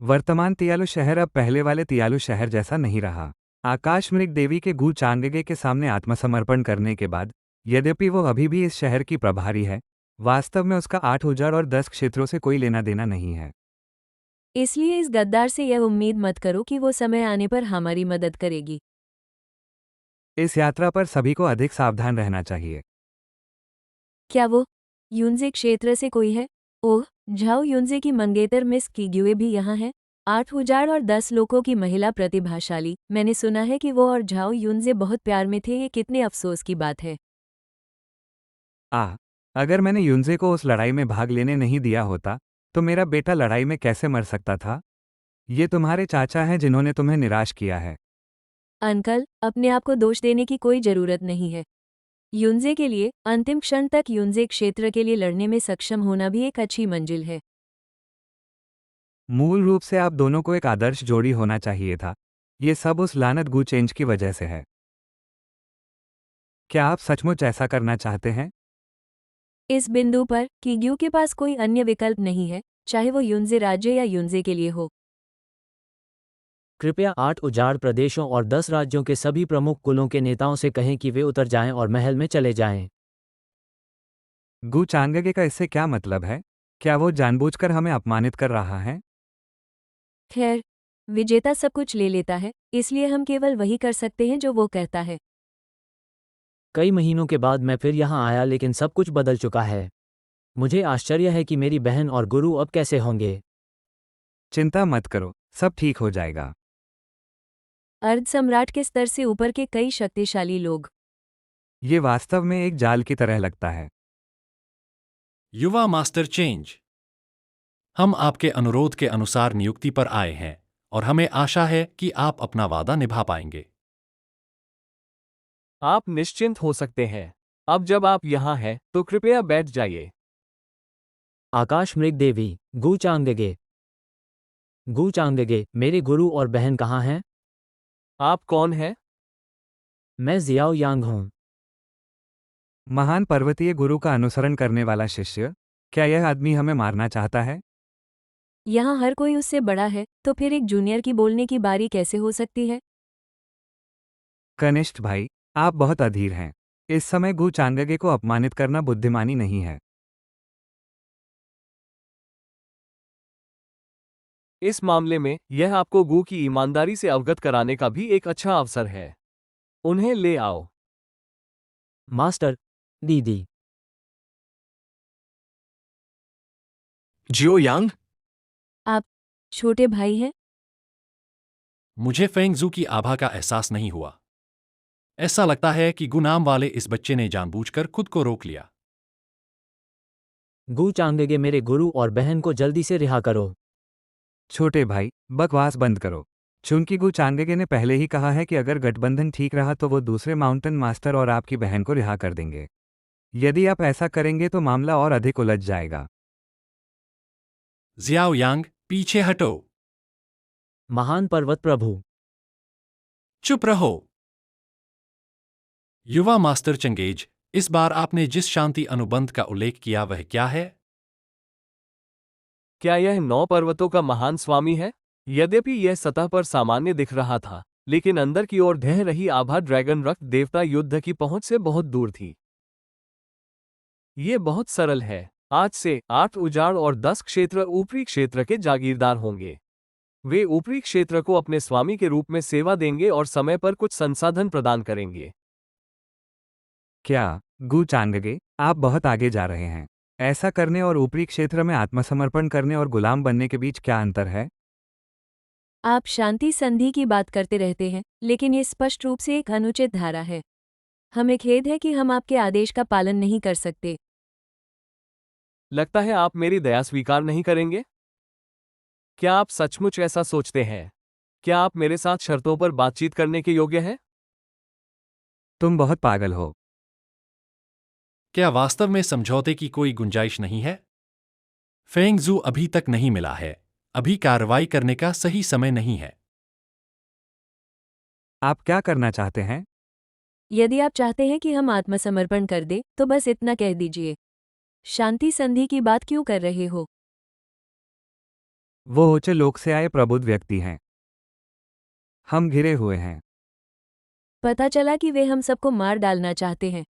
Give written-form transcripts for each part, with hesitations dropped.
वर्तमान तियालु शहर अब पहले वाले तियालु शहर जैसा नहीं रहा। आकाश मृग देवी के गु चांगगे के सामने आत्मसमर्पण करने के बाद, यद्यपि वो अभी भी इस शहर की प्रभारी है, वास्तव में उसका 8 उजाड़ और 10 क्षेत्रों से कोई लेना देना नहीं है। इसलिए इस गद्दार से यह उम्मीद मत करो कि वो समय आने पर हमारी मदद करेगी। इस यात्रा पर सभी को अधिक सावधान रहना चाहिए। क्या वो युनजे क्षेत्र से कोई है? ओह, झाओ युनजे की मंगेतर मिस किग्युए भी यहाँ है। 8 उजाड़ और 10 लोगों की महिला प्रतिभाशाली। मैंने सुना है कि वो और झाओ युनजे बहुत प्यार में थे। ये कितने अफसोस की बात है। अगर मैंने युनजे को उस लड़ाई में भाग लेने नहीं दिया होता, तो मेरा बेटा लड़ाई में कैसे मर सकता था? ये तुम्हारे चाचा हैं जिन्होंने तुम्हें निराश किया है। अंकल, अपने आप को दोष देने की कोई जरूरत नहीं है। युनजे के लिए अंतिम क्षण तक युनजे क्षेत्र के लिए लड़ने में सक्षम होना भी एक अच्छी मंजिल है। मूल रूप से आप दोनों को एक आदर्श जोड़ी होना चाहिए था। ये सब उस लानत गू चेंज की वजह से है। क्या आप सचमुच ऐसा करना चाहते हैं? इस बिंदु पर किग्यू के पास कोई अन्य विकल्प नहीं है, चाहे वो युनजे राज्य या युनजे के लिए हो। कृपया 8 उजाड़ प्रदेशों और 10 राज्यों के सभी प्रमुख कुलों के नेताओं से कहें कि वे उतर जाएं और महल में चले जाएं। गु चांगगे का इससे क्या मतलब है? क्या वो जानबूझकर हमें अपमानित कर रहा है? खैर, विजेता सब कुछ ले लेता है, इसलिए हम केवल वही कर सकते हैं जो वो कहता है। कई महीनों के बाद मैं फिर यहाँ आया, लेकिन सब कुछ बदल चुका है। मुझे आश्चर्य है कि मेरी बहन और गुरु अब कैसे होंगे। चिंता मत करो, सब ठीक हो जाएगा। अर्ध सम्राट के स्तर से ऊपर के कई शक्तिशाली लोग। ये वास्तव में एक जाल की तरह लगता है। युवा मास्टर चेंज, हम आपके अनुरोध के अनुसार नियुक्ति पर आए हैं और हमें आशा है कि आप अपना वादा निभा पाएंगे। आप निश्चिंत हो सकते हैं। अब जब आप यहाँ हैं, तो कृपया बैठ जाइए। आकाश मृग देवी, गु चांगगे। गु चांगगे, मेरे गुरु और बहन कहाँ हैं? आप कौन हैं? मैं जियाओ यांग हूँ। महान पर्वतीय गुरु का अनुसरण करने वाला शिष्य। क्या यह आदमी हमें मारना चाहता है? यहाँ हर कोई उससे बड़ा है, तो फिर एक जूनियर की बोलने की बारी कैसे हो सकती है? कनिष्ठ भाई, आप बहुत अधीर हैं। इस समय गु चांगगे को अपमानित करना बुद्धिमानी नहीं है। इस मामले में यह आपको गु की ईमानदारी से अवगत कराने का भी एक अच्छा अवसर है। उन्हें ले आओ। मास्टर, दीदी। जियो यांग, आप छोटे भाई हैं? मुझे फेंगजू की आभा का एहसास नहीं हुआ। ऐसा लगता है कि गुनाम वाले इस बच्चे ने जानबूझकर खुद को रोक लिया। गु चांगगे, मेरे गुरु और बहन को जल्दी से रिहा करो। छोटे भाई, बकवास बंद करो। चूंकि गु चांगगे ने पहले ही कहा है कि अगर गठबंधन ठीक रहा तो वो दूसरे माउंटेन मास्टर और आपकी बहन को रिहा कर देंगे। यदि आप ऐसा करेंगे तो मामला और अधिक उलझ जाएगा। जियाओ यांग, पीछे हटो। महान पर्वत प्रभु। चुप रहो। युवा मास्टर चंगेज, इस बार आपने जिस शांति अनुबंध का उल्लेख किया वह क्या है? क्या यह 9 पर्वतों का महान स्वामी है? यद्यपि यह सतह पर सामान्य दिख रहा था, लेकिन अंदर की ओर ढह रही आभा ड्रैगन रक्त देवता युद्ध की पहुंच से बहुत दूर थी। ये बहुत सरल है। आज से 8 उजाड़ और 10 क्षेत्र ऊपरी क्षेत्र के जागीरदार होंगे। वे ऊपरी क्षेत्र को अपने स्वामी के रूप में सेवा देंगे और समय पर कुछ संसाधन प्रदान करेंगे। क्या गु चांगगे, आप बहुत आगे जा रहे हैं। ऐसा करने और ऊपरी क्षेत्र में आत्मसमर्पण करने और गुलाम बनने के बीच क्या अंतर है? आप शांति संधि की बात करते रहते हैं, लेकिन ये स्पष्ट रूप से एक अनुचित धारा है। हमें खेद है कि हम आपके आदेश का पालन नहीं कर सकते। लगता है आप मेरी दया स्वीकार नहीं करेंगे? क्या आप सचमुच ऐसा सोचते हैं? क्या आप मेरे साथ शर्तों पर बातचीत करने के योग्य हैं? तुम बहुत पागल हो। क्या वास्तव में समझौते की कोई गुंजाइश नहीं है? फेंगजू अभी तक नहीं मिला है। अभी कार्रवाई करने का सही समय नहीं है। आप क्या करना चाहते हैं? यदि आप चाहते हैं कि हम आत्मसमर्पण कर दें, तो बस इतना कह दीजिए। शांति संधि की बात क्यों कर रहे हो? वो ऊंचे लोक से आए प्रबुद्ध व्यक्ति हैं। हम घिरे हुए हैं। पता चला कि वे हम सबको मार डालना चाहते हैं।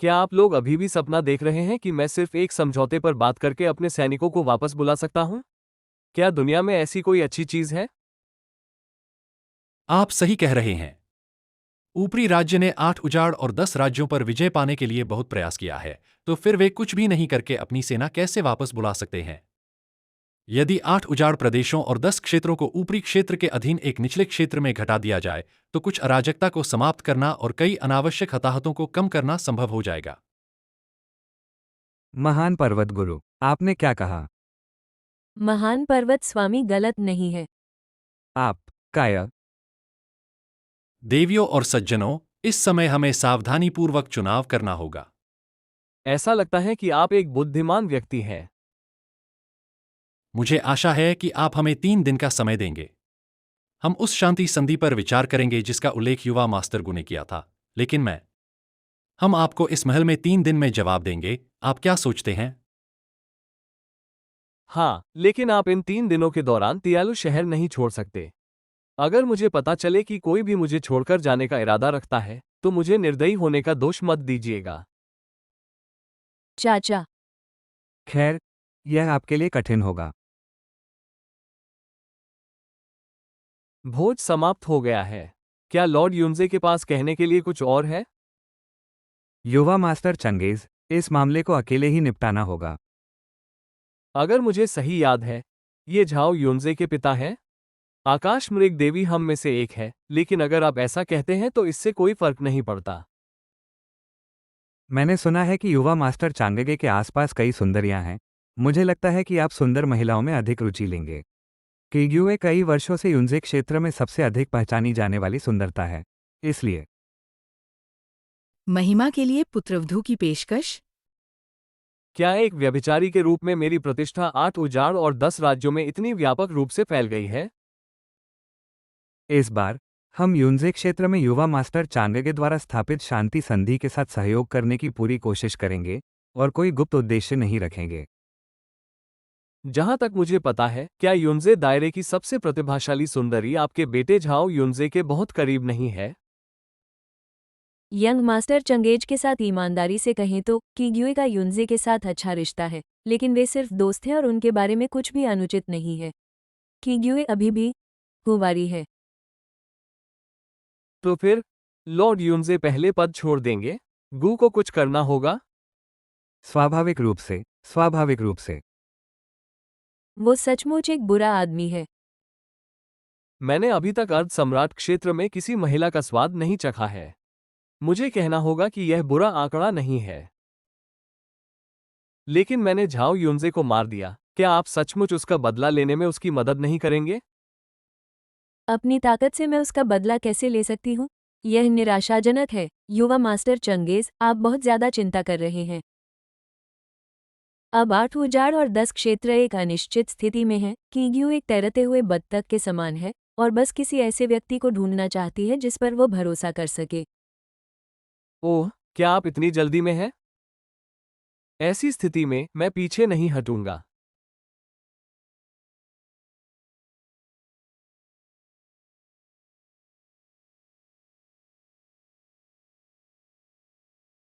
क्या आप लोग अभी भी सपना देख रहे हैं कि मैं सिर्फ एक समझौते पर बात करके अपने सैनिकों को वापस बुला सकता हूं? क्या दुनिया में ऐसी कोई अच्छी चीज है? आप सही कह रहे हैं। ऊपरी राज्य ने 8 उजाड़ और 10 राज्यों पर विजय पाने के लिए बहुत प्रयास किया है, तो फिर वे कुछ भी नहीं करके अपनी सेना कैसे वापस बुला सकते हैं? यदि 8 उजाड़ प्रदेशों और 10 क्षेत्रों को ऊपरी क्षेत्र के अधीन एक निचले क्षेत्र में घटा दिया जाए, तो कुछ अराजकता को समाप्त करना और कई अनावश्यक हताहतों को कम करना संभव हो जाएगा। महान पर्वत गुरु, आपने क्या कहा? महान पर्वत स्वामी गलत नहीं है। आप काया। देवियों और सज्जनों, इस समय हमें सावधानीपूर्वक चुनाव करना होगा। ऐसा लगता है कि आप एक बुद्धिमान व्यक्ति हैं। मुझे आशा है कि आप हमें 3 दिन का समय देंगे। हम उस शांति संधि पर विचार करेंगे जिसका उल्लेख युवा मास्टर गु ने किया था, लेकिन हम आपको इस महल में 3 दिन में जवाब देंगे। आप क्या सोचते हैं? हाँ, लेकिन आप इन 3 दिनों के दौरान तियालु शहर नहीं छोड़ सकते। अगर मुझे पता चले कि कोई भी मुझे छोड़कर जाने का इरादा रखता है, तो मुझे निर्दयी होने का दोष मत दीजिएगा। चाचा, खैर, यह आपके लिए कठिन होगा। भोज समाप्त हो गया है। क्या लॉर्ड युनजे के पास कहने के लिए कुछ और है? युवा मास्टर चंगेज, इस मामले को अकेले ही निपटाना होगा। अगर मुझे सही याद है, ये झाओ युनजे के पिता हैं? आकाश मृग देवी हम में से एक है, लेकिन अगर आप ऐसा कहते हैं तो इससे कोई फर्क नहीं पड़ता। मैंने सुना है कि युवा मास्टर चांगगे के आसपास कई सुंदरियां हैं। मुझे लगता है कि आप सुंदर महिलाओं में अधिक रुचि लेंगे। किग्युए कई वर्षों से युनजे क्षेत्र में सबसे अधिक पहचानी जाने वाली सुंदरता है, इसलिए महिमा के लिए पुत्रवधू की पेशकश। क्या एक व्यभिचारी के रूप में मेरी प्रतिष्ठा 8 उजाड़ और 10 राज्यों में इतनी व्यापक रूप से फैल गई है? इस बार हम युनजे क्षेत्र में युवा मास्टर चांगगे द्वारा स्थापित शांति संधि के साथ सहयोग करने की पूरी कोशिश करेंगे और कोई गुप्त उद्देश्य नहीं रखेंगे। जहां तक मुझे पता है, क्या युनजे दायरे की सबसे प्रतिभाशाली सुंदरी आपके बेटे झाओ युनजे के बहुत करीब नहीं है? यंग मास्टर चंगेज के साथ ईमानदारी से कहें तो किग्युए का युनजे के साथ अच्छा रिश्ता है, लेकिन वे सिर्फ दोस्त हैं और उनके बारे में कुछ भी अनुचित नहीं है। किग्युए अभी भी कुंवारी है। तो फिर लॉर्ड युनजे पहले पद छोड़ देंगे? गू को कुछ करना होगा। स्वाभाविक रूप से, स्वाभाविक रूप से। वो सचमुच एक बुरा आदमी है। मैंने अभी तक अर्ध सम्राट क्षेत्र में किसी महिला का स्वाद नहीं चखा है। मुझे कहना होगा कि यह बुरा आंकड़ा नहीं है। लेकिन मैंने झाओ युनजे को मार दिया। क्या आप सचमुच उसका बदला लेने में उसकी मदद नहीं करेंगे? अपनी ताकत से मैं उसका बदला कैसे ले सकती हूँ? यह निराशाजनक है। युवा मास्टर चंगेज, आप बहुत ज्यादा चिंता कर रहे हैं। अब 8 उजाड़ और 10 क्षेत्र एक अनिश्चित स्थिति में है। किग्यू एक तैरते हुए बत्तख के समान है और बस किसी ऐसे व्यक्ति को ढूंढना चाहती है जिस पर वो भरोसा कर सके। ओह, क्या आप इतनी जल्दी में हैं? ऐसी स्थिति में मैं पीछे नहीं हटूंगा।